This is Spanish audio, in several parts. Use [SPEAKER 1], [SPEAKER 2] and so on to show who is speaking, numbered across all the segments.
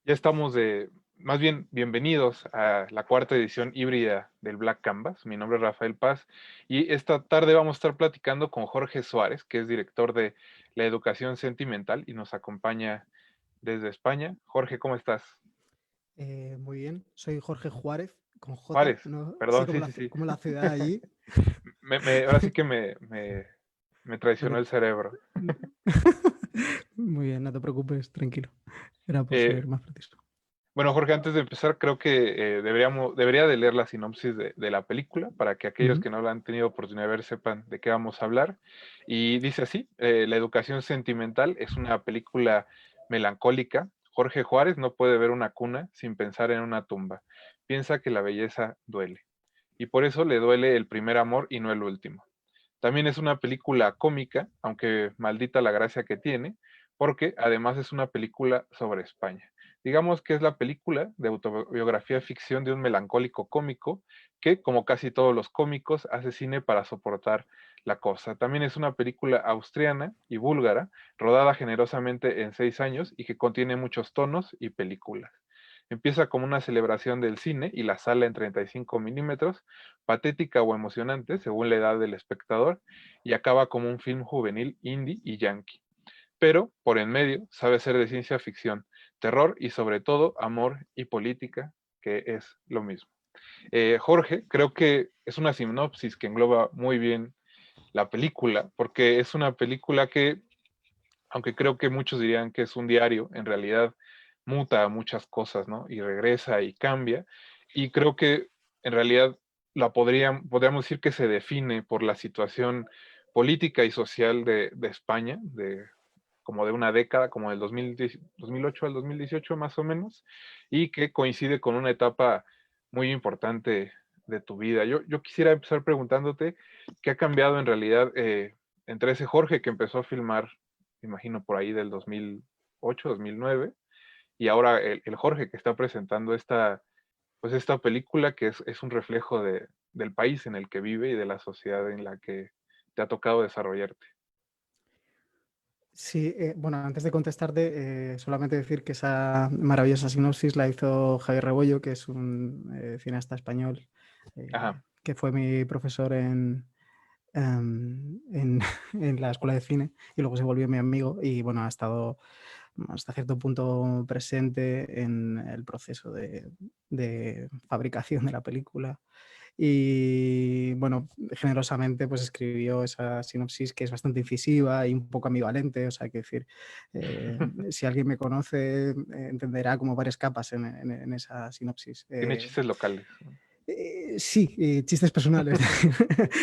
[SPEAKER 1] Ya estamos más bien, bienvenidos a la cuarta edición híbrida del Black Canvas. Mi nombre es Rafael Paz y esta tarde vamos a estar platicando con Jorge Suárez, que es director de La Educación Sentimental y nos acompaña desde España. Jorge, ¿cómo estás?
[SPEAKER 2] Muy bien, soy Jorge Juárez, con J,
[SPEAKER 1] Juárez,
[SPEAKER 2] ¿no? Sí,
[SPEAKER 1] perdón, sí, sí, sí.
[SPEAKER 2] como la ciudad allí.
[SPEAKER 1] Ahora sí que me
[SPEAKER 2] No
[SPEAKER 1] traicionó
[SPEAKER 2] te-
[SPEAKER 1] el cerebro.
[SPEAKER 2] Muy bien, no te preocupes, tranquilo. Era por
[SPEAKER 1] Eh,
[SPEAKER 2] ser más preciso.
[SPEAKER 1] Bueno, Jorge, antes de empezar, creo que debería de leer la sinopsis de la película para que aquellos
[SPEAKER 2] Ujú.
[SPEAKER 1] que no la han tenido oportunidad de ver sepan de qué vamos a hablar. Y dice así, La educación sentimental es una película melancólica. Jorge Juárez no puede ver una cuna sin pensar en una tumba. Piensa que la belleza duele. Y por eso le duele el primer amor y no el último. También es una película cómica, aunque maldita la gracia que tiene, porque además es una película sobre España. Digamos que es la película de autobiografía ficción de un melancólico cómico que, como casi todos los cómicos, hace cine para soportar la cosa. También es una película austriana y búlgara, rodada generosamente en 6 años y que contiene muchos tonos y películas. Empieza como una celebración del cine y la sala en 35 milímetros, patética o emocionante según la edad del espectador, y acaba como un film juvenil indie y yankee. Pero, por en medio, sabe ser de ciencia ficción, terror y sobre todo amor y política, que es lo mismo. Jorge, creo que es una sinopsis que engloba muy bien la película, porque es una película que, aunque creo que muchos dirían que es un diario, en realidad muta muchas cosas, ¿no? Y regresa y cambia. Y creo que en realidad podríamos decir que se define por la situación política y social de España, como de una década, como del 2008 al 2018 más o menos, y que coincide con una etapa muy importante de tu vida. Yo quisiera empezar preguntándote qué ha cambiado en realidad entre ese Jorge que empezó a filmar, me imagino por ahí del 2008, 2009, y ahora el Jorge que está presentando pues esta película que es un reflejo del país en el que vive y de la sociedad en la que te ha tocado desarrollarte.
[SPEAKER 2] Sí, bueno, antes de contestarte, solamente decir que esa maravillosa sinopsis la hizo Javier Rebollo, que es un cineasta español,
[SPEAKER 1] Ajá.
[SPEAKER 2] que fue mi profesor en, en la escuela de cine y luego se volvió mi amigo y bueno, ha estado hasta cierto punto presente en el proceso de fabricación de la película. Y bueno, generosamente pues escribió esa sinopsis que es bastante incisiva y un poco ambivalente, o sea, que decir, si alguien me conoce entenderá como varias capas en esa sinopsis.
[SPEAKER 1] Tiene chistes locales.
[SPEAKER 2] Sí, chistes personales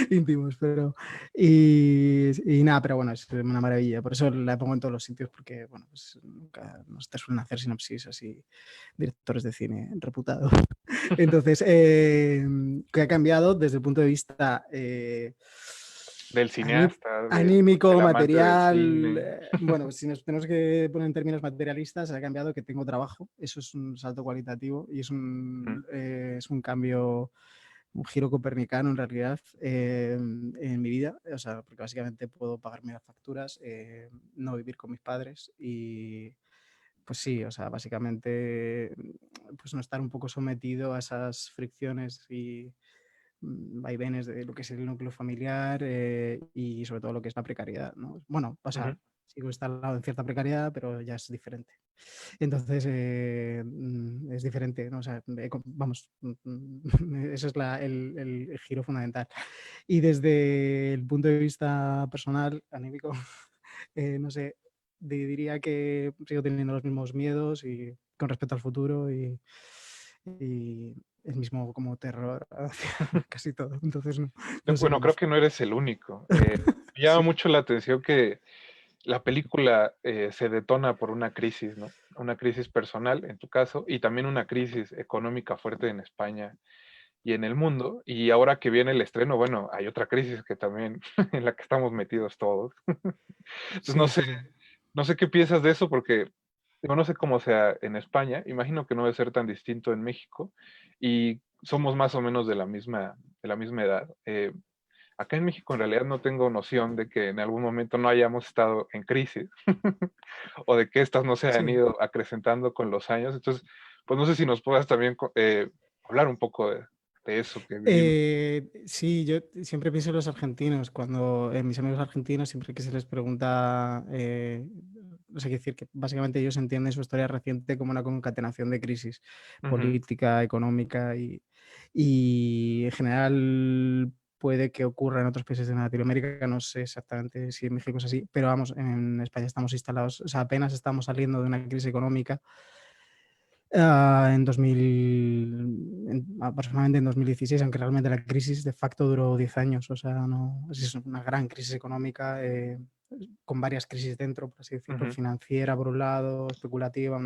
[SPEAKER 2] íntimos, pero y nada, pero bueno, es una maravilla. Por eso la pongo en todos los sitios, porque bueno, pues nunca nos te suelen hacer sinopsis así directores de cine reputados. Entonces, ¿qué ha cambiado desde el punto de vista
[SPEAKER 1] Del cineasta,
[SPEAKER 2] anímico,
[SPEAKER 1] del amante del
[SPEAKER 2] material?
[SPEAKER 1] cine.
[SPEAKER 2] Bueno, si nos tenemos que poner en términos materialistas, ha cambiado que tengo trabajo. Eso es un salto cualitativo y es un cambio, un giro copernicano en realidad en mi vida. O sea, porque básicamente puedo pagarme las facturas, no vivir con mis padres y pues sí, o sea, básicamente pues no estar un poco sometido a esas fricciones y vaivenes de lo que es el núcleo familiar y sobre todo lo que es la precariedad, ¿no? Bueno, o sea,
[SPEAKER 1] Ujú.
[SPEAKER 2] sigo instalado en cierta precariedad, pero ya es diferente. Entonces, es diferente, ¿no? O sea, vamos, ese es el giro fundamental. Y desde el punto de vista personal, anímico, no sé, diría que sigo teniendo los mismos miedos y con respecto al futuro y el mismo como terror hacia casi todo. Entonces, no,
[SPEAKER 1] No,
[SPEAKER 2] no sé
[SPEAKER 1] bueno,
[SPEAKER 2] cómo.
[SPEAKER 1] creo que no eres el único. Me llama
[SPEAKER 2] Sí.
[SPEAKER 1] mucho la atención que la película se detona por una crisis, ¿no? Una crisis personal, en tu caso, y también una crisis económica fuerte en España y en el mundo. Y ahora que viene el estreno, bueno, hay otra crisis que también en la que estamos metidos todos. Entonces
[SPEAKER 2] Sí, sí, sí.
[SPEAKER 1] no sé qué piensas de eso, porque digo, no sé cómo sea en España. Imagino que no debe ser tan distinto en México y somos más o menos de la misma edad. Acá en México en realidad no tengo noción de que en algún momento no hayamos estado en crisis o de que estas no se han
[SPEAKER 2] Sí.
[SPEAKER 1] ido acrecentando con los años. Entonces, pues no sé si nos puedas también hablar un poco de eso que vivimos.
[SPEAKER 2] Sí, yo siempre pienso en los argentinos, cuando en mis amigos argentinos, siempre que se les pregunta, o sea, quiero decir que básicamente ellos entienden su historia reciente como una concatenación de crisis
[SPEAKER 1] Ujú,
[SPEAKER 2] política, económica y en general puede que ocurra en otros países de Latinoamérica, no sé exactamente si en México es así, pero vamos, en España estamos instalados, o sea, apenas estamos saliendo de una crisis económica en 2000, aproximadamente en 2016, aunque realmente la crisis de facto duró 10 años, o sea, no, es una gran crisis económica con varias crisis dentro, por así decirlo,
[SPEAKER 1] ujú,
[SPEAKER 2] financiera por un lado, especulativa,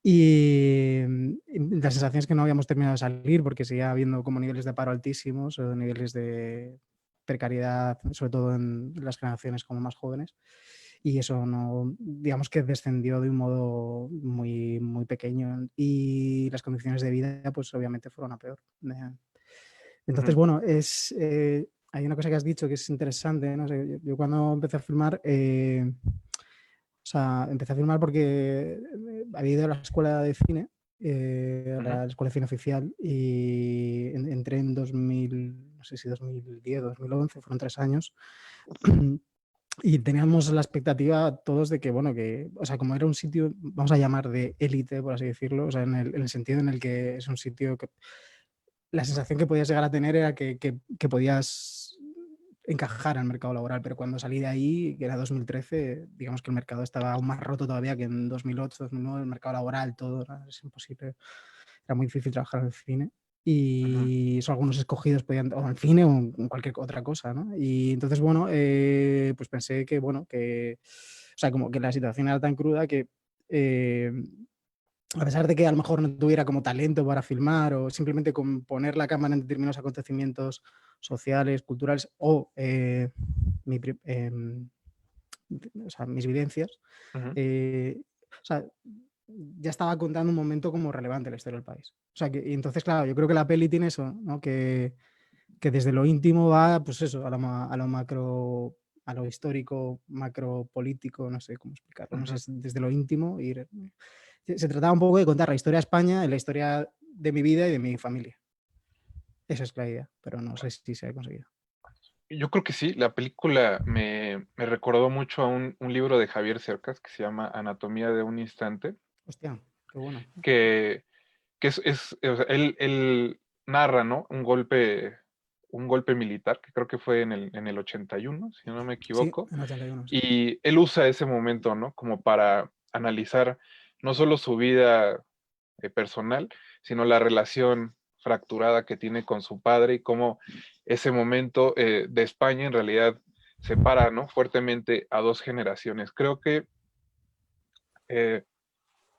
[SPEAKER 2] y la sensación es que no habíamos terminado de salir porque seguía habiendo como niveles de paro altísimos, o niveles de precariedad, sobre todo en las generaciones como más jóvenes, y eso no, digamos que descendió de un modo muy, muy pequeño y las condiciones de vida pues obviamente fueron a peor. Entonces,
[SPEAKER 1] ujú,
[SPEAKER 2] bueno, hay una cosa que has dicho que es interesante, ¿no? O sea, yo cuando empecé a filmar, o sea, empecé a filmar porque había ido a la escuela de cine, a
[SPEAKER 1] ujú,
[SPEAKER 2] la escuela de cine oficial, y entré en 2000, no sé si 2010 o 2011, fueron 3 años. Y teníamos la expectativa todos de que, bueno, que, o sea, como era un sitio, vamos a llamar de élite, por así decirlo, o sea, en el sentido en el que es un sitio que la sensación que podías llegar a tener era que podías encajar al mercado laboral, pero cuando salí de ahí, que era 2013, digamos que el mercado estaba aún más roto todavía que en 2008, 2009, el mercado laboral, todo, es imposible, era muy difícil trabajar en el cine.
[SPEAKER 1] ujú,
[SPEAKER 2] Y solo algunos escogidos podían, o en el cine o en cualquier otra cosa, ¿no? Y entonces, bueno, pues pensé que, bueno, o sea, como que la situación era tan cruda que eh, a pesar de que a lo mejor no tuviera como talento para filmar o simplemente con poner la cámara en determinados acontecimientos sociales, culturales o, mi pri- o sea, mis vivencias,
[SPEAKER 1] ujú.
[SPEAKER 2] o sea, ya estaba contando un momento como relevante en la historia del país. O sea, y entonces, claro, yo creo que la peli tiene eso, ¿no? Que desde lo íntimo va, pues eso, a lo macro, a lo histórico, macro político, no sé cómo explicarlo, no sé,
[SPEAKER 1] Ujú.
[SPEAKER 2] desde lo íntimo ir. Se trataba un poco de contar la historia de España en la historia de mi vida y de mi familia. Esa es la idea, pero no sé si se ha conseguido.
[SPEAKER 1] Yo creo que sí, la película me recordó mucho a un libro de Javier Cercas que se llama Anatomía de un instante,
[SPEAKER 2] Hostia, qué bueno.
[SPEAKER 1] que, o sea, él narra, ¿no? Un golpe militar, que creo que fue en el 81 si no me
[SPEAKER 2] Sí,
[SPEAKER 1] equivoco,
[SPEAKER 2] en 81, sí.
[SPEAKER 1] y él usa ese momento, ¿no? Como para analizar no solo su vida personal, sino la relación fracturada que tiene con su padre y cómo ese momento de España en realidad separa, ¿no? Fuertemente a dos generaciones. Creo que, eh,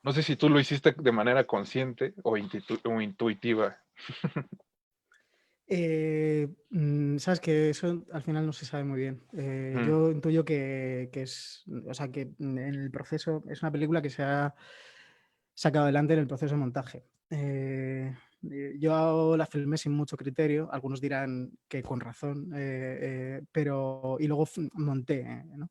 [SPEAKER 1] no sé si tú lo hiciste de manera consciente o intuitiva.
[SPEAKER 2] Sabes que eso al final no se sabe muy bien.
[SPEAKER 1] Mm,
[SPEAKER 2] Yo intuyo que es, o sea, que en el proceso es una película que se ha sacado adelante en el proceso de montaje. Yo la filmé sin mucho criterio, algunos dirán que con razón, pero y luego monté, ¿no?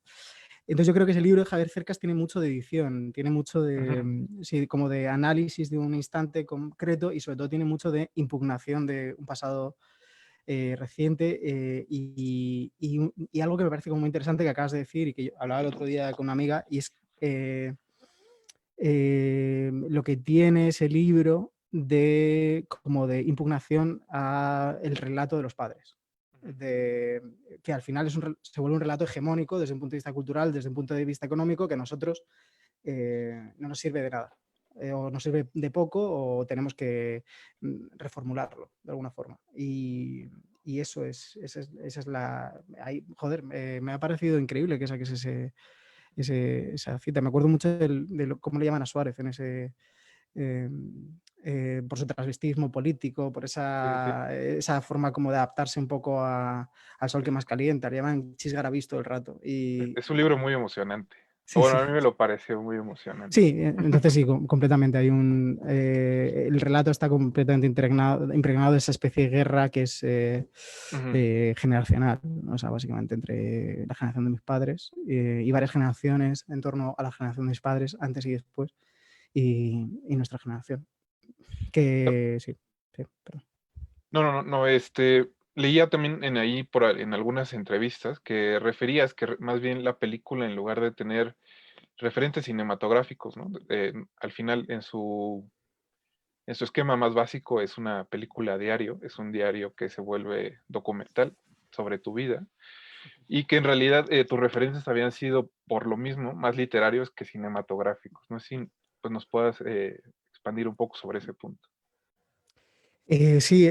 [SPEAKER 2] Entonces yo creo que ese libro de Javier Cercas tiene mucho de edición, tiene mucho de,
[SPEAKER 1] ujú,
[SPEAKER 2] sí, como de análisis de un instante concreto y sobre todo tiene mucho de impugnación de un pasado reciente y algo que me parece como muy interesante que acabas de decir y que yo hablaba el otro día con una amiga y es lo que tiene ese libro de como de impugnación a el relato de los padres. Que al final se vuelve un relato hegemónico desde un punto de vista cultural, desde un punto de vista económico, que a nosotros no nos sirve de nada. O nos sirve de poco o tenemos que reformularlo de alguna forma. Y eso esa es la... joder, me ha parecido increíble que saques esa cita. Me acuerdo mucho cómo le llaman a Suárez en ese, eh, por su transvestismo político, por
[SPEAKER 1] sí, sí.
[SPEAKER 2] esa forma como de adaptarse un poco al sol que más calienta, le llaman chisgarabisto todo el rato.
[SPEAKER 1] Es un libro muy emocionante.
[SPEAKER 2] Sí,
[SPEAKER 1] Bueno,
[SPEAKER 2] sí.
[SPEAKER 1] a mí me lo pareció muy emocionante.
[SPEAKER 2] Sí, entonces sí, completamente. El relato está completamente impregnado de esa especie de guerra que es
[SPEAKER 1] Ujú.
[SPEAKER 2] generacional, ¿no? O sea, básicamente entre la generación de mis padres y varias generaciones en torno a la generación de mis padres, antes y después, y nuestra generación. Que sí, sí, perdón.
[SPEAKER 1] No, no, no, no, leía también en algunas entrevistas que referías que más bien la película, en lugar de tener referentes cinematográficos, ¿no? Al final, en su esquema más básico, es una película diario, es un diario que se vuelve documental sobre tu vida, y que en realidad tus referencias habían sido, por lo mismo, más literarios que cinematográficos. No sé si pues, nos puedas expandir un poco sobre ese punto.
[SPEAKER 2] Sí,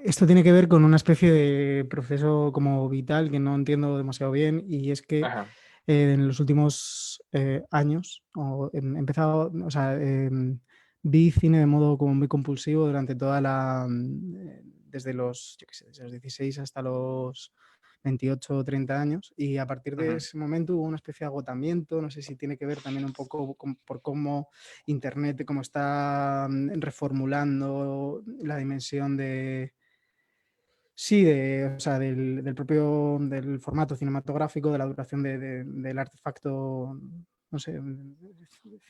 [SPEAKER 2] esto tiene que ver con una especie de proceso como vital que no entiendo demasiado bien y es que
[SPEAKER 1] Ajá.
[SPEAKER 2] en los últimos años empezado, o sea, vi cine de modo como muy compulsivo durante toda desde los, yo qué sé, desde los 16 hasta los 28 o 30 años y a partir de
[SPEAKER 1] Ujú.
[SPEAKER 2] ese momento hubo una especie de agotamiento, no sé si tiene que ver también un poco por cómo Internet, cómo está reformulando la dimensión de. Sí, o sea, del propio del formato cinematográfico, de la duración del artefacto, no sé,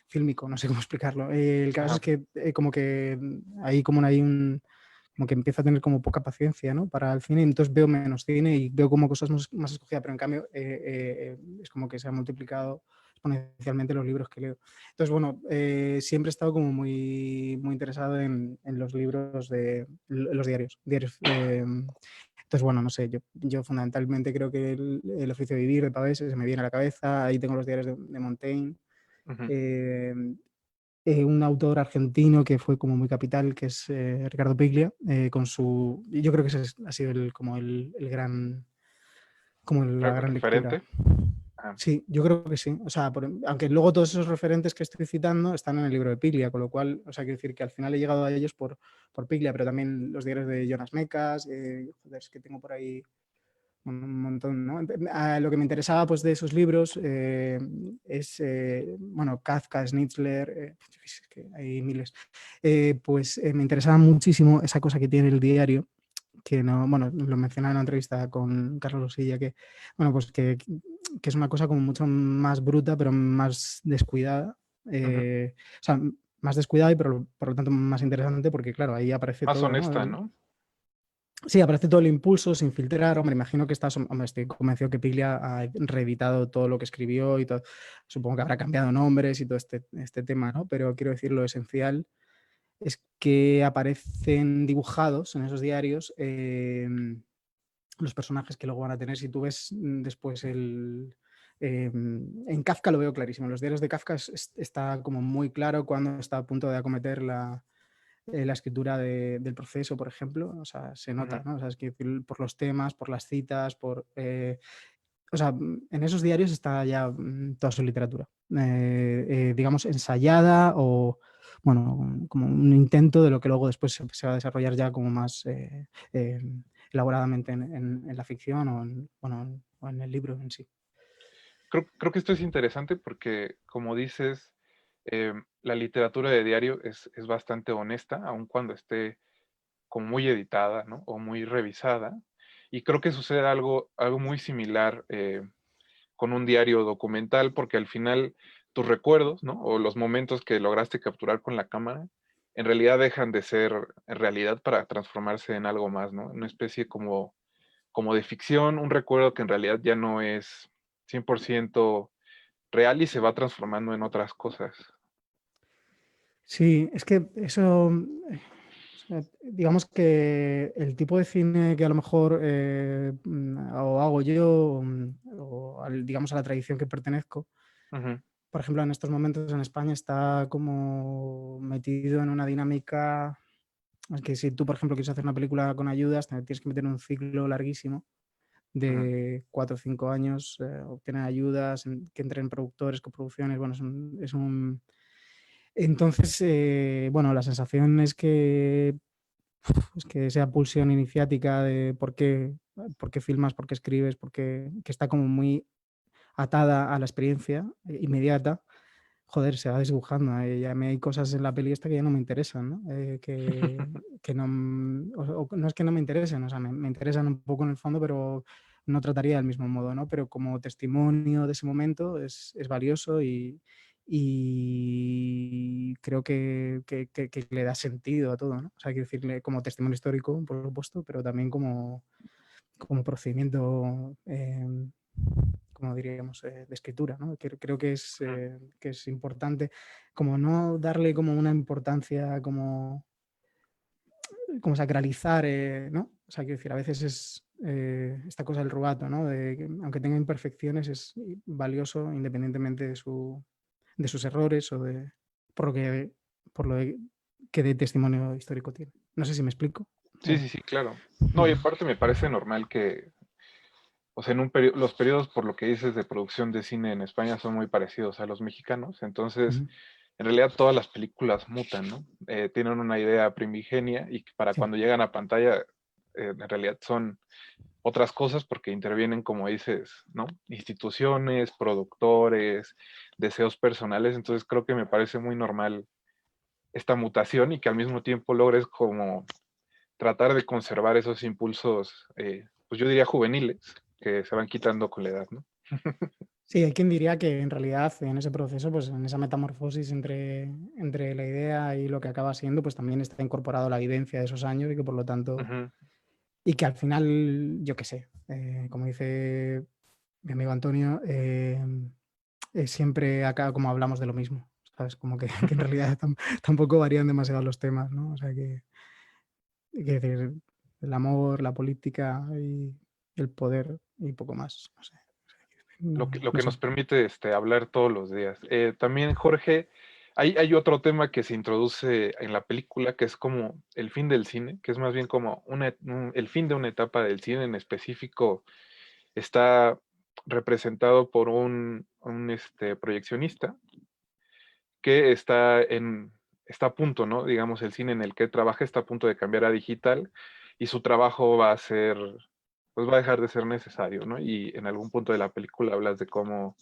[SPEAKER 2] fílmico, no sé cómo explicarlo. El caso es
[SPEAKER 1] Ajá.
[SPEAKER 2] que como que hay como hay como que empiezo a tener como poca paciencia, ¿no? Para el cine, entonces veo menos cine y veo como cosas más escogidas, pero en cambio es como que se han multiplicado exponencialmente los libros que leo. Entonces, bueno, siempre he estado como muy interesado en los libros los diarios. Entonces, bueno, no sé, yo fundamentalmente creo que el oficio de vivir de Pavés se me viene a la cabeza, ahí tengo los diarios de Montaigne,
[SPEAKER 1] Ujú.
[SPEAKER 2] eh, un autor argentino que fue como muy capital, que es Ricardo Piglia, yo creo que ese ha sido como el gran, como la gran lectura.
[SPEAKER 1] Referente. Ajá.
[SPEAKER 2] Sí, yo creo que sí. O sea, aunque luego todos esos referentes que estoy citando están en el libro de Piglia, con lo cual, o sea, quiero decir que al final he llegado a ellos por Piglia, pero también los diarios de Jonas Mekas, joder, es que tengo por ahí un montón, ¿no? Lo que me interesaba pues de esos libros es, bueno, Kafka, Schnitzler, es que hay miles, pues me interesaba muchísimo esa cosa que tiene el diario, que no, bueno, lo mencionaba en la entrevista con Carlos Osilla, que, bueno, pues que es una cosa como mucho más bruta, pero más descuidada.
[SPEAKER 1] Ujú.
[SPEAKER 2] O sea, más descuidada y por lo tanto más interesante porque, claro, ahí aparece
[SPEAKER 1] Más
[SPEAKER 2] todo, ¿no?
[SPEAKER 1] honesta, ¿no?
[SPEAKER 2] Sí, aparece todo el impulso sin filtrar. Hombre, imagino que hombre, estoy convencido que Piglia ha reeditado todo lo que escribió y todo. Supongo que habrá cambiado nombres y todo este tema, ¿no? Pero quiero decir, lo esencial es que aparecen dibujados en esos diarios los personajes que luego van a tener. Si tú ves después en Kafka lo veo clarísimo. En los diarios de Kafka está como muy claro cuando está a punto de acometer la escritura del proceso, por ejemplo. O sea, se nota,
[SPEAKER 1] Ujú.
[SPEAKER 2] ¿no? O sea, es que por los temas, por las citas, o sea, en esos diarios está ya toda su literatura, digamos, ensayada o, bueno, como un intento de lo que luego después se va a desarrollar ya como más elaboradamente en la ficción bueno, o en el libro en sí.
[SPEAKER 1] Creo que esto es interesante porque, como dices, la literatura de diario es bastante honesta, aun cuando esté como muy editada, ¿no? O muy revisada. Y creo que sucede algo muy similar con un diario documental, porque al final tus recuerdos, ¿no? O los momentos que lograste capturar con la cámara, en realidad dejan de ser en realidad para transformarse en algo más, ¿no? Una especie como de ficción, un recuerdo que en realidad ya no es 100% real y se va transformando en otras cosas.
[SPEAKER 2] Sí, es que eso, o sea, digamos que el tipo de cine que a lo mejor o hago yo, digamos a la tradición que pertenezco,
[SPEAKER 1] Ujú.
[SPEAKER 2] por ejemplo, en estos momentos en España está como metido en una dinámica, es que si tú, por ejemplo, quieres hacer una película con ayudas, te tienes que meter en un ciclo larguísimo
[SPEAKER 1] Ujú.
[SPEAKER 2] de 4 o 5 años, obtener ayudas, que entren productores, coproducciones, bueno, entonces, bueno, la sensación es que esa pulsión iniciática de por qué filmas, por qué escribes, que está como muy atada a la experiencia inmediata, joder, se va desdibujando. Ya me hay cosas en la peli esta que ya no me interesan, ¿no? Que no, o no es que no me interesen, o sea, me interesan un poco en el fondo, pero no trataría del mismo modo, ¿no? Pero como testimonio de ese momento es valioso y creo que le da sentido a todo, ¿no? O sea, quiero decirle como testimonio histórico, por supuesto, pero también como procedimiento, como diríamos, de escritura, ¿no? Creo que es importante como no darle como una importancia como sacralizar, ¿no? O sea, quiero decir, a veces es esta cosa del rubato, ¿no? De que, aunque tenga imperfecciones, es valioso independientemente de sus errores o de por lo que, por lo que de testimonio histórico tiene. No sé si me explico.
[SPEAKER 1] Sí, sí, sí, claro. No, y aparte me parece normal que, o sea, los periodos, por lo que dices, de producción de cine en España son muy parecidos a los mexicanos, entonces,
[SPEAKER 2] Ujú.
[SPEAKER 1] en realidad todas las películas mutan, ¿no? Tienen una idea primigenia y que para
[SPEAKER 2] Sí,
[SPEAKER 1] cuando llegan a pantalla, en realidad son otras cosas porque intervienen, como dices, ¿no? Instituciones, productores, deseos personales, entonces creo que me parece muy normal esta mutación y que al mismo tiempo logres como tratar de conservar esos impulsos, pues yo diría juveniles, que se van quitando con la edad, ¿no?
[SPEAKER 2] sí, hay quien diría que en realidad en ese proceso, pues en esa metamorfosis entre la idea y lo que acaba siendo, pues también está incorporado la vivencia de esos años y que por lo tanto,
[SPEAKER 1] Ujú.
[SPEAKER 2] y que al final, yo qué sé, como dice mi amigo Antonio, siempre acá como hablamos de lo mismo, ¿sabes? Como que, que en realidad tampoco varían demasiado los temas, ¿no? O sea que decir, el amor, la política y el poder y poco más, no sé.
[SPEAKER 1] Lo
[SPEAKER 2] No
[SPEAKER 1] que
[SPEAKER 2] sé.
[SPEAKER 1] nos permite hablar todos los días. También, Jorge, hay otro tema que se introduce en la película que es como el fin del cine, que es más bien como el fin de una etapa del cine en específico. Está representado por un proyeccionista que está a punto, ¿no? Digamos, el cine en el que trabaja está a punto de cambiar a digital y su trabajo va a ser, pues va a dejar de ser necesario, ¿no? Y en algún punto de la película hablas de cómo,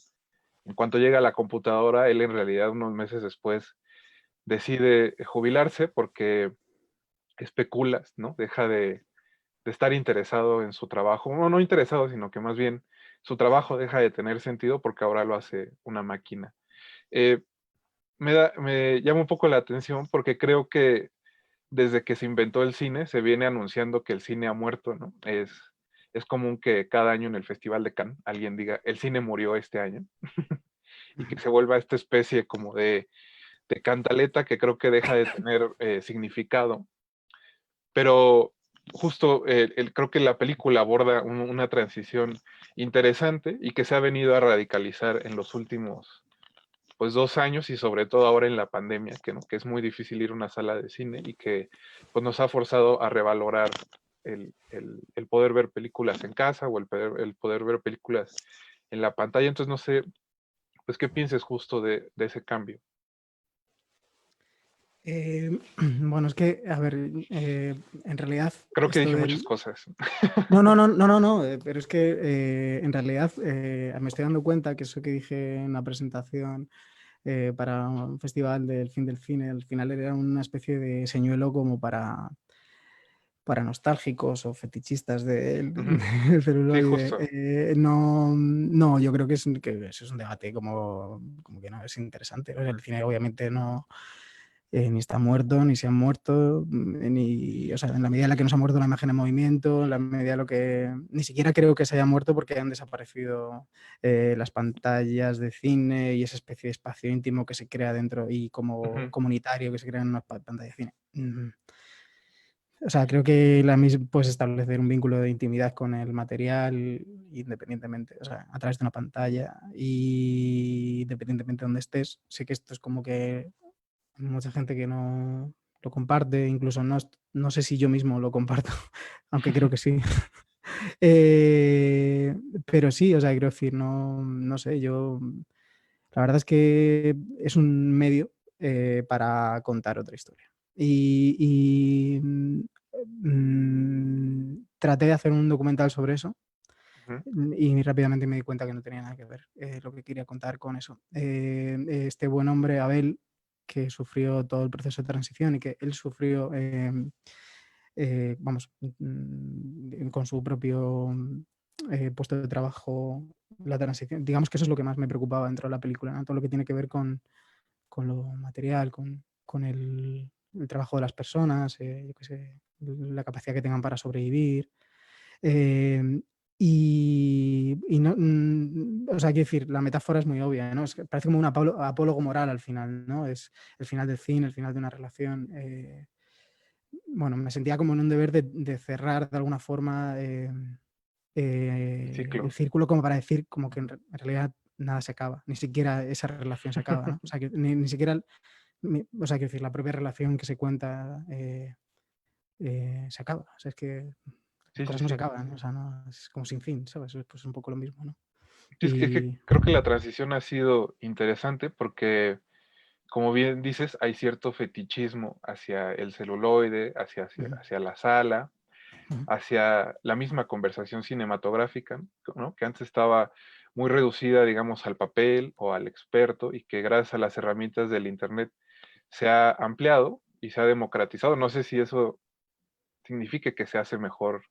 [SPEAKER 1] en cuanto llega a la computadora, él en realidad unos meses después decide jubilarse porque especulas, ¿no? Deja de estar interesado en su trabajo, no, no interesado, sino que más bien su trabajo deja de tener sentido porque ahora lo hace una máquina. Eh, me llama un poco la atención porque creo que desde que se inventó el cine se viene anunciando que el cine ha muerto, ¿no? Es común que cada año en el Festival de Cannes alguien diga, el cine murió este año, y que se vuelva esta especie como de cantaleta que creo que deja de tener significado. Pero justo creo que la película aborda una transición interesante y que se ha venido a radicalizar en los últimos pues 2 años y sobre todo ahora en la pandemia, que, ¿no? Que es muy difícil ir a una sala de cine y que pues nos ha forzado a revalorar el poder ver películas en casa o el poder ver películas en la pantalla. Entonces no sé, pues qué pienses justo de ese cambio.
[SPEAKER 2] Bueno, es que, a ver, en realidad
[SPEAKER 1] Creo que
[SPEAKER 2] esto
[SPEAKER 1] dije muchas
[SPEAKER 2] del...
[SPEAKER 1] cosas.
[SPEAKER 2] No, no, no, no, no, no, pero es que en realidad me estoy dando cuenta que eso que dije en la presentación para un festival del fin del cine, al final era una especie de señuelo como para nostálgicos o fetichistas
[SPEAKER 1] Ujú.
[SPEAKER 2] del
[SPEAKER 1] Sí,
[SPEAKER 2] celuloide.
[SPEAKER 1] justo.
[SPEAKER 2] No, no, yo creo que, que eso es un debate como que no es interesante. O sea, el cine obviamente no, ni está muerto, ni se ha muerto, ni, o sea, en la medida en la que no se ha muerto la imagen en movimiento, en la medida en lo que ni siquiera creo que se haya muerto porque han desaparecido las pantallas de cine y esa especie de espacio íntimo que se crea dentro y como
[SPEAKER 1] Ujú.
[SPEAKER 2] comunitario que se crea en una pantalla de cine. O sea, creo que puedes establecer un vínculo de intimidad con el material independientemente, o sea, a través de una pantalla y independientemente de donde estés. Sé que esto es como que hay mucha gente que no lo comparte, incluso no sé si yo mismo lo comparto, aunque creo que sí. Eh, pero sí, o sea, quiero decir, no sé, la verdad es que es un medio para contar otra historia. Y traté de hacer un documental sobre eso
[SPEAKER 1] Ujú,
[SPEAKER 2] y rápidamente me di cuenta que no tenía nada que ver lo que quería contar con eso. Este buen hombre, Abel, que sufrió todo el proceso de transición y que él sufrió, vamos, con su propio puesto de trabajo, la transición. Digamos que eso es lo que más me preocupaba dentro de la película, ¿no? Todo lo que tiene que ver con lo material, con el trabajo de las personas, yo qué sé, la capacidad que tengan para sobrevivir. Eh, y no, o sea, quiero decir, la metáfora es muy obvia, ¿no? Es que parece como un apólogo moral al final, ¿no? Es el final del cine, el final de una relación. Bueno, me sentía como en un deber de cerrar de alguna forma
[SPEAKER 1] el
[SPEAKER 2] el
[SPEAKER 1] ciclo.
[SPEAKER 2] círculo, como para decir como que en realidad nada se acaba, ni siquiera esa relación se acaba, ¿no? O sea, que ni siquiera, o sea, quiero decir, la propia relación que se cuenta se acaba. O sea, es que las
[SPEAKER 1] Sí, sí,
[SPEAKER 2] cosas no se
[SPEAKER 1] sí.
[SPEAKER 2] acaban, ¿no? O sea, no, es como sin fin, ¿sabes? Pues un poco lo mismo, ¿no?
[SPEAKER 1] Sí, es que
[SPEAKER 2] Y
[SPEAKER 1] creo que la transición ha sido interesante porque, como bien dices, hay cierto fetichismo hacia el celuloide,
[SPEAKER 2] ujú,
[SPEAKER 1] hacia la sala,
[SPEAKER 2] ujú,
[SPEAKER 1] hacia la misma conversación cinematográfica, ¿no? Que antes estaba muy reducida, digamos, al papel o al experto y que gracias a las herramientas del Internet se ha ampliado y se ha democratizado. No sé si eso signifique que se hace mejor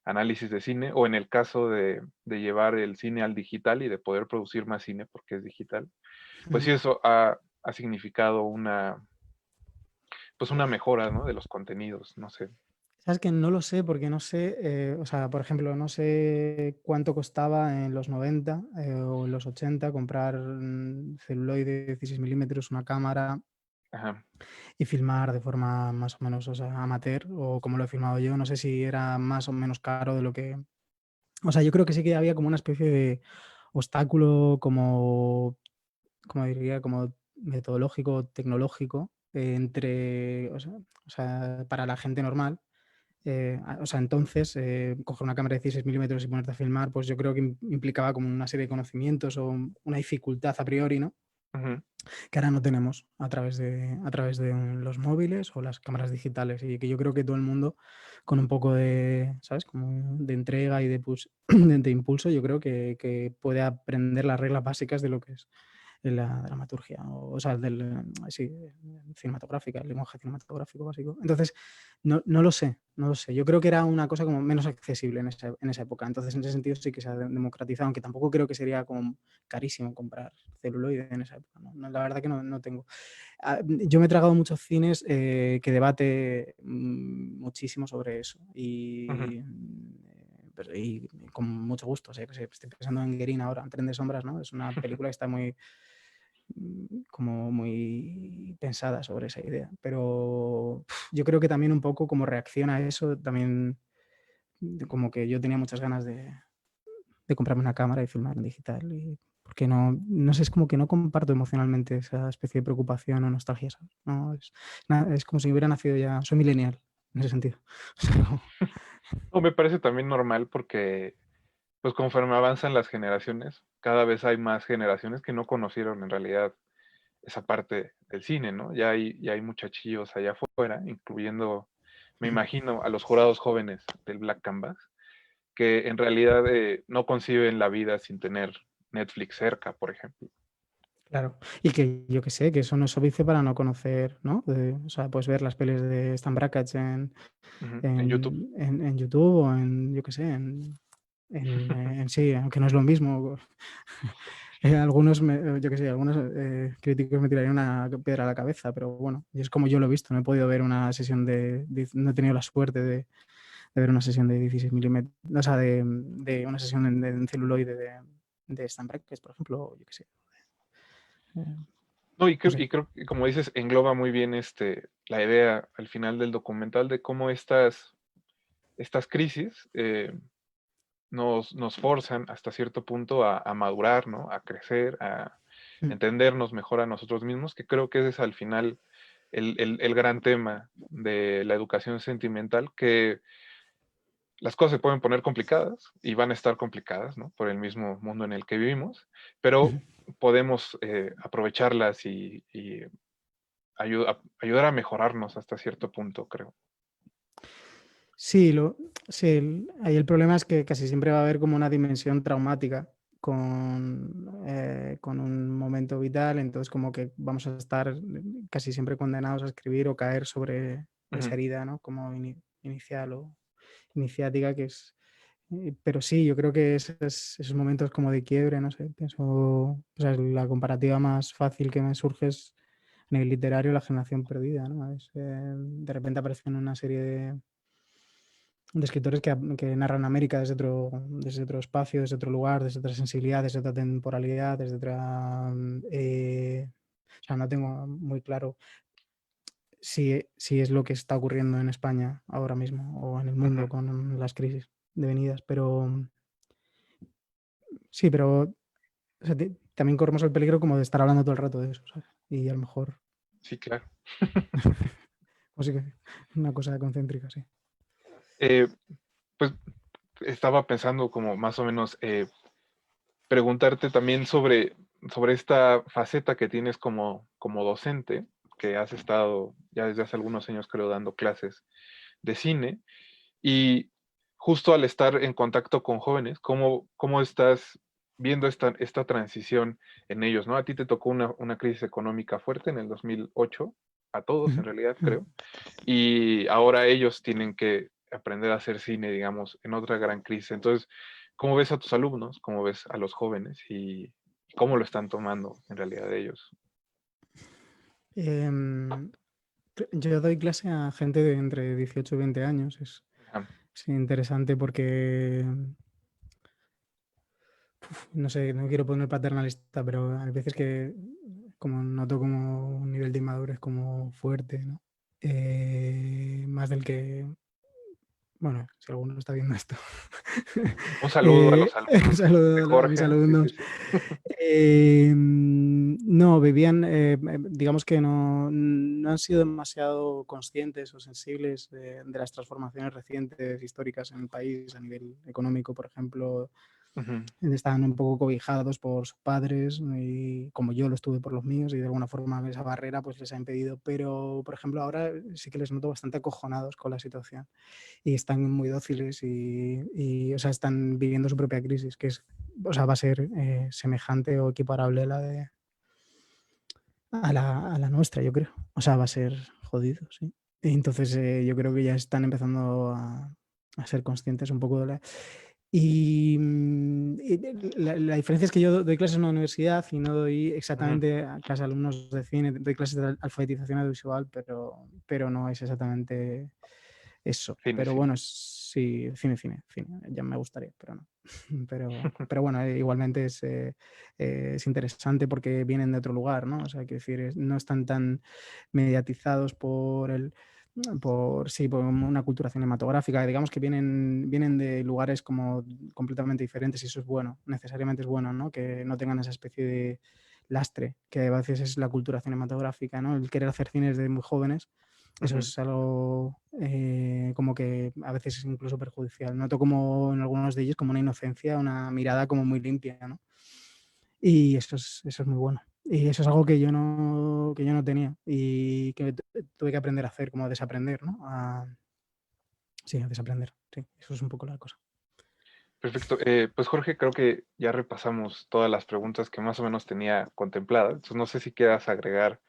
[SPEAKER 1] análisis de cine o en el caso de llevar el cine al digital y de poder producir más cine porque es digital, pues sí,
[SPEAKER 2] ujú.
[SPEAKER 1] eso ha significado pues una mejora, ¿no? De los contenidos, no sé.
[SPEAKER 2] Sabes que no lo sé porque no sé, o sea, por ejemplo, no sé cuánto costaba en los 90 o en los 80 comprar celuloide 16 milímetros, una cámara
[SPEAKER 1] Ajá.
[SPEAKER 2] y filmar de forma más o menos, o sea, amateur o como lo he filmado yo. No sé si era más o menos caro de lo que... O sea, yo creo que sí que había como una especie de obstáculo como diría, como metodológico, tecnológico, entre, o sea, para la gente normal. O sea, entonces, coger una cámara de 16 milímetros y ponerte a filmar, pues yo creo que implicaba como una serie de conocimientos o una dificultad a priori, ¿no?
[SPEAKER 1] Ujú,
[SPEAKER 2] Que ahora no tenemos a través de los móviles o las cámaras digitales y que yo creo que todo el mundo con un poco de, ¿sabes? Como de entrega y de impulso, yo creo que puede aprender las reglas básicas de lo que es la dramaturgia, o sea, sí, cinematográfica, el lenguaje cinematográfico básico. Entonces, no lo sé, no lo sé. Yo creo que era una cosa como menos accesible en esa época. Entonces, en ese sentido sí que se ha democratizado, aunque tampoco creo que sería como carísimo comprar celuloide en esa época. La verdad que no tengo. Yo me he tragado muchos cines que debate muchísimo sobre eso
[SPEAKER 1] ujú.
[SPEAKER 2] y con mucho gusto. O sea, que estoy pensando en Guerin ahora, en Tren de Sombras, ¿no? Es una película que está como muy pensada sobre esa idea. Pero yo creo que también un poco como reacción a eso, también como que yo tenía muchas ganas de comprarme una cámara y filmar en digital. Porque no sé, es como que no comparto emocionalmente esa especie de preocupación o nostalgia, ¿sabes? No, es como si hubiera nacido ya, soy millennial en ese sentido. O sea,
[SPEAKER 1] No, me parece también normal porque, pues conforme avanzan las generaciones, cada vez hay más generaciones que no conocieron en realidad esa parte del cine, ¿no? Ya hay muchachillos allá afuera, incluyendo, me imagino, a los jurados jóvenes del Black Canvas, que en realidad no conciben la vida sin tener Netflix cerca, por ejemplo.
[SPEAKER 2] claro. Y que yo que sé, que eso no es óbice para no conocer, ¿no? O sea, puedes ver las pelis de Stan Brakhage
[SPEAKER 1] Ujú, en YouTube.
[SPEAKER 2] en YouTube o yo qué sé, en sí, aunque no es lo mismo. Yo qué sé, algunos críticos me tirarían una piedra a la cabeza, pero bueno, y es como yo lo he visto, no he podido ver una sesión no he tenido la suerte de ver una sesión de 16 milímetros, o sea, de una sesión en celuloide de Stan Brakhage, por ejemplo, yo qué sé. eh,
[SPEAKER 1] No,
[SPEAKER 2] no sé.
[SPEAKER 1] y creo que, como dices, engloba muy bien la idea al final del documental de cómo estas crisis nos forzan hasta cierto punto a madurar, ¿no? A crecer, a
[SPEAKER 2] Mm,
[SPEAKER 1] entendernos mejor a nosotros mismos, que creo que ese es al final el gran tema de la educación sentimental, que las cosas se pueden poner complicadas y van a estar complicadas, ¿no? Por el mismo mundo en el que vivimos, pero
[SPEAKER 2] ujú.
[SPEAKER 1] podemos aprovecharlas y ayudar a mejorarnos hasta cierto punto, creo.
[SPEAKER 2] Sí, sí, ahí el problema es que casi siempre va a haber como una dimensión traumática con un momento vital, entonces como que vamos a estar casi siempre condenados a escribir o caer sobre esa
[SPEAKER 1] Ujú,
[SPEAKER 2] herida, ¿no? Como inicial o iniciática, que es... Pero sí, yo creo que esos momentos como de quiebre, no sé, pienso, o sea, la comparativa más fácil que me surge es en el literario La generación perdida, ¿no? De repente aparecen una serie de escritores que narran América desde otro espacio, desde otro lugar, desde otra sensibilidad, desde otra temporalidad, desde otra... o sea, no tengo muy claro si es lo que está ocurriendo en España ahora mismo o en el
[SPEAKER 1] ujú.
[SPEAKER 2] mundo con las crisis devenidas, pero sí, pero o sea, también corremos el peligro como de estar hablando todo el rato de eso, ¿sabes? Y a lo mejor,
[SPEAKER 1] Sí, claro.
[SPEAKER 2] pues sí que una cosa concéntrica, sí.
[SPEAKER 1] Eh, pues estaba pensando como más o menos preguntarte también sobre esta faceta que tienes como docente, que has estado ya desde hace algunos años, creo, dando clases de cine, y justo al estar en contacto con jóvenes, ¿cómo estás viendo esta transición en ellos, ¿no? A ti te tocó una crisis económica fuerte en el 2008, a todos en
[SPEAKER 2] Ujú,
[SPEAKER 1] realidad,
[SPEAKER 2] ujú.
[SPEAKER 1] creo, y ahora ellos tienen que aprender a hacer cine, digamos, en otra gran crisis. Entonces, ¿cómo ves a tus alumnos? ¿Cómo ves a los jóvenes? Y cómo lo están tomando en realidad ellos?
[SPEAKER 2] Em, yo doy clase a gente de entre 18 y 20 años.
[SPEAKER 1] Ajá.
[SPEAKER 2] Es interesante porque, no sé, no quiero poner paternalista, pero hay veces que como noto como un nivel de inmadurez como fuerte, ¿no? Más del que, bueno, si alguno está viendo esto.
[SPEAKER 1] Un saludo a los
[SPEAKER 2] Un
[SPEAKER 1] alumnos de
[SPEAKER 2] saludo a mis
[SPEAKER 1] Jorge. Sí, sí,
[SPEAKER 2] alumnos.
[SPEAKER 1] sí.
[SPEAKER 2] No, vivían, digamos que no han sido demasiado conscientes o sensibles de las transformaciones recientes históricas en el país a nivel económico, por ejemplo.
[SPEAKER 1] Ujú.
[SPEAKER 2] Estaban un poco cobijados por sus padres y como yo lo estuve por los míos y de alguna forma esa barrera pues les ha impedido. Pero, por ejemplo, ahora sí que les noto bastante acojonados con la situación y están muy dóciles o sea, están viviendo su propia crisis, que es, o sea, va a ser semejante o equiparable a la nuestra, yo creo. O sea, va a ser jodido, sí. Entonces, yo creo que ya están empezando a ser conscientes un poco de la... la diferencia es que yo doy clases en una universidad y no doy
[SPEAKER 1] Ujú.
[SPEAKER 2] exactamente a clases a alumnos de cine, doy clases de alfabetización audiovisual, pero no es exactamente eso.
[SPEAKER 1] Cine,
[SPEAKER 2] Pero
[SPEAKER 1] cine.
[SPEAKER 2] bueno, sí, cine, ya me gustaría, pero no. Pero bueno, igualmente es interesante porque vienen de otro lugar, ¿no? O sea, quiero decir, no están tan mediatizados por una cultura cinematográfica. Digamos que vienen de lugares como completamente diferentes y eso es bueno, necesariamente es bueno, ¿no? Que no tengan esa especie de lastre que a veces es la cultura cinematográfica, ¿no? El querer hacer cines de muy jóvenes, eso
[SPEAKER 1] Ujú.
[SPEAKER 2] es algo como que a veces es incluso perjudicial. Noto como en algunos de ellos como una inocencia, una mirada como muy limpia, ¿no? Y eso es muy bueno. Y eso es algo que yo no tenía y que tuve que aprender a hacer, como a desaprender, ¿no? Sí, a desaprender. Sí, eso es un poco la cosa.
[SPEAKER 1] Perfecto. Pues Jorge, creo que ya repasamos todas las preguntas que más o menos tenía contempladas. Entonces no sé si quieras agregar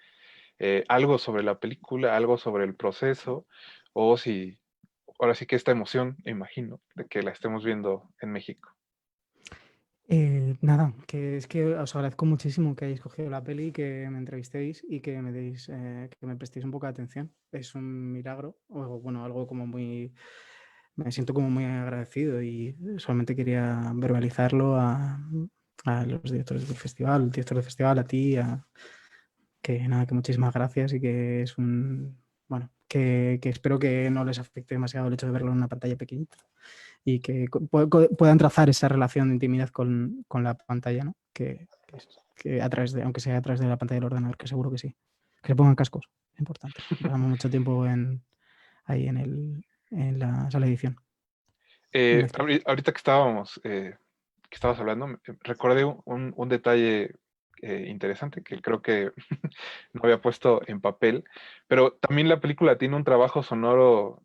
[SPEAKER 1] algo sobre la película, algo sobre el proceso, o si ahora sí que esta emoción, me imagino, de que la estemos viendo en México.
[SPEAKER 2] Nada, que es que os agradezco muchísimo que hayáis cogido la peli, que me entrevistéis y que me prestéis un poco de atención. Es un milagro, o bueno, algo como muy, me siento como muy agradecido y solamente quería verbalizarlo a los directores del festival, al director del festival, a ti, que nada, que muchísimas gracias y que es bueno, que espero que no les afecte demasiado el hecho de verlo en una pantalla pequeñita y que puedan trazar esa relación de intimidad con la pantalla, ¿no? Que a través aunque sea a través de la pantalla del ordenador, que seguro que sí. Que se pongan cascos, es importante. Pasamos mucho tiempo ahí en la sala de edición, en el cine.
[SPEAKER 1] Ahorita que estabas hablando, recordé un detalle interesante que creo que no había puesto en papel, pero también la película tiene un trabajo sonoro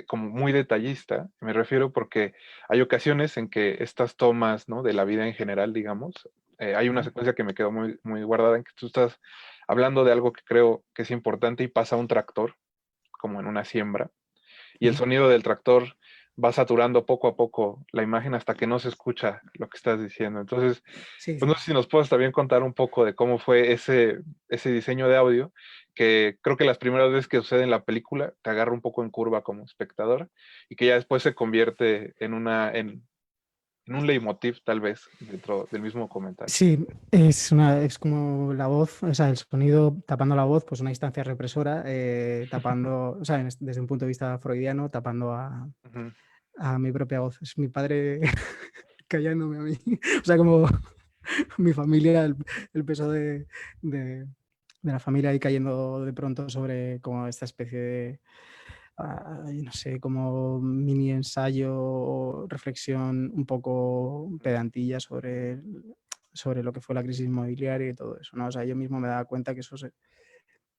[SPEAKER 1] como muy detallista. Me refiero porque hay ocasiones en que estas tomas, ¿no? De la vida en general, digamos, hay una
[SPEAKER 2] Ujú.
[SPEAKER 1] secuencia que me quedó muy, muy guardada en que tú estás hablando de algo que creo que es importante y pasa un tractor, como en una siembra, y el
[SPEAKER 2] Ujú.
[SPEAKER 1] sonido del tractor va saturando poco a poco la imagen hasta que no se escucha lo que estás diciendo. Entonces,
[SPEAKER 2] Sí,
[SPEAKER 1] pues no
[SPEAKER 2] sí.
[SPEAKER 1] sé si nos puedes también contar un poco de cómo fue ese diseño de audio, que creo que las primeras veces que sucede en la película te agarra un poco en curva como espectador y que ya después se convierte en un leitmotiv tal vez dentro del mismo comentario.
[SPEAKER 2] Sí, es como la voz, o sea, el sonido tapando la voz, pues una instancia represora, tapando, o sea, desde un punto de vista freudiano, tapando
[SPEAKER 1] Ujú.
[SPEAKER 2] a mi propia voz. Es mi padre callándome a mí. O sea, como mi familia, el peso de- de la familia ahí cayendo de pronto sobre como esta especie de, no sé, como mini ensayo o reflexión un poco pedantilla sobre lo que fue la crisis inmobiliaria y todo eso, ¿no? O sea, yo mismo me daba cuenta que eso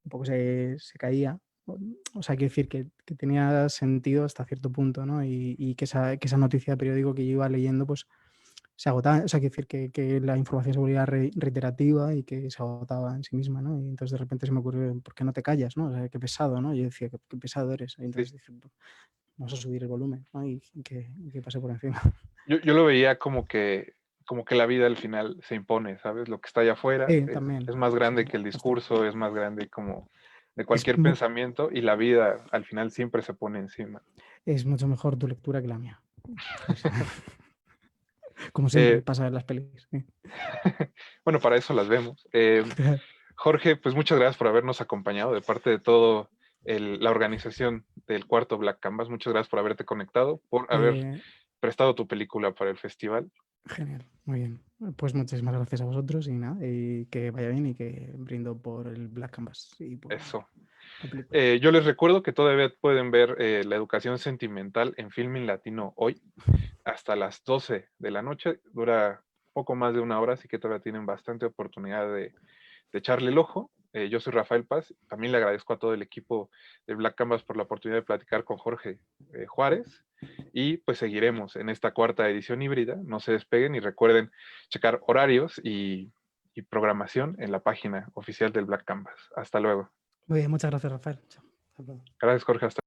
[SPEAKER 2] un poco se caía. O sea, quiero decir que tenía sentido hasta cierto punto, ¿no? Y que esa noticia de periódico que yo iba leyendo, pues se agotaba, o sea, quiero decir que la información se volvía reiterativa y que se agotaba en sí misma, ¿no? Y entonces de repente se me ocurrió, ¿por qué no te callas, no? O sea, qué pesado, ¿no? Yo decía, qué pesado eres. Y
[SPEAKER 1] Sí.
[SPEAKER 2] entonces dije, vamos a subir el volumen, ¿no? Y que pase por encima.
[SPEAKER 1] Yo lo veía como que la vida al final se impone, ¿sabes? Lo que está allá afuera
[SPEAKER 2] Sí, también,
[SPEAKER 1] es más
[SPEAKER 2] sí,
[SPEAKER 1] grande
[SPEAKER 2] sí,
[SPEAKER 1] que el
[SPEAKER 2] bastante.
[SPEAKER 1] discurso, es más grande como de
[SPEAKER 2] Es,
[SPEAKER 1] cualquier
[SPEAKER 2] mu-
[SPEAKER 1] pensamiento y la vida al final siempre se pone encima.
[SPEAKER 2] es mucho mejor tu lectura que la mía. Es- como siempre
[SPEAKER 1] Eh,
[SPEAKER 2] pasa en las pelis. Sí.
[SPEAKER 1] bueno, para eso las vemos. Jorge, pues muchas gracias por habernos acompañado de parte de todo la organización del cuarto Black Canvas. Muchas gracias por haberte conectado, por haber
[SPEAKER 2] Eh,
[SPEAKER 1] prestado tu película para el festival.
[SPEAKER 2] Genial, muy bien. Pues muchísimas gracias a vosotros y nada, y que vaya bien y que brindo por el Black Canvas y por
[SPEAKER 1] Eso.
[SPEAKER 2] la película.
[SPEAKER 1] Yo les recuerdo que todavía pueden ver La educación sentimental en Filmin Latino hoy hasta las 12 de la noche. Dura poco más de una hora, así que todavía tienen bastante oportunidad de echarle el ojo. Yo soy Rafael Paz. También le agradezco a todo el equipo de Black Canvas por la oportunidad de platicar con Jorge Juárez. Y pues seguiremos en esta cuarta edición híbrida. No se despeguen y recuerden checar horarios y programación en la página oficial del Black Canvas. Hasta luego.
[SPEAKER 2] Muy bien, muchas gracias, Rafael. Chao. Hasta luego.
[SPEAKER 1] Gracias, Jorge. Hasta